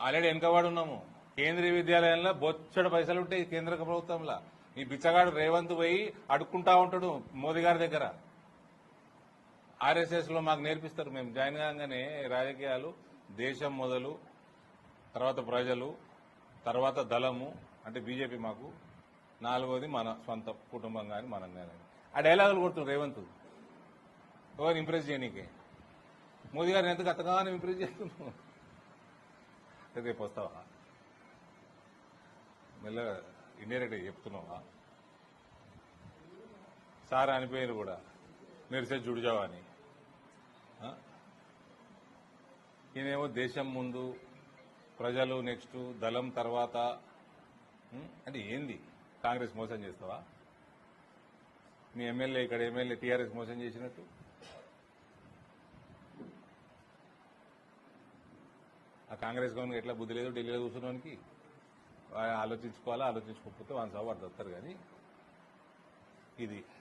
Already వెనుకబడి ఉన్నాము. కేంద్రీయ విద్యాలయంలో బొచ్చడు పైసలు ఉంటాయి కేంద్ర ప్రభుత్వంలో. ఈ బిచ్చగాడు రేవంత్ పోయి అడుక్కుంటా ఉంటాడు మోదీ గారి దగ్గర. ఆర్ఎస్ఎస్ లో మాకు నేర్పిస్తారు. మేము జాయిన్ కాగానే రాజకీయాలు దేశం మొదలు, తర్వాత ప్రజలు, తర్వాత దళము అంటే బీజేపీ మాకు, నాలుగోది మన సొంత కుటుంబం కానీ మనం కానీ. ఆ డైలాగులు కొడుతుంది రేవంత్ ఎవరు ఇంప్రెస్ చేయనీకే. మోదీ గారిని ఎంత గతగానే ఇంప్రెస్ చేస్తున్నావు. రేపు వస్తావా మెల్లగా ఇండైరెక్ట్గా చెప్తున్నావా? సార్ అనిపోయారు కూడా మెరిసే జుడిజావా అని. ఈయనేమో దేశం ముందు, ప్రజలు నెక్స్ట్, దళం తర్వాత. అంటే ఏంది? కాంగ్రెస్ మోసం చేస్తావా? మీ ఎమ్మెల్యే ఇక్కడ ఎమ్మెల్యే టీఆర్ఎస్ మోసం చేసినట్టు. ఆ కాంగ్రెస్ గవర్నమెంట్ ఎట్లా బుద్ధి లేదు ఢిల్లీలో కూర్చున్నానికి. ఆలోచించుకోవాలా, ఆలోచించుకోకపోతే 100 సార్లు వస్తారు కానీ ఇది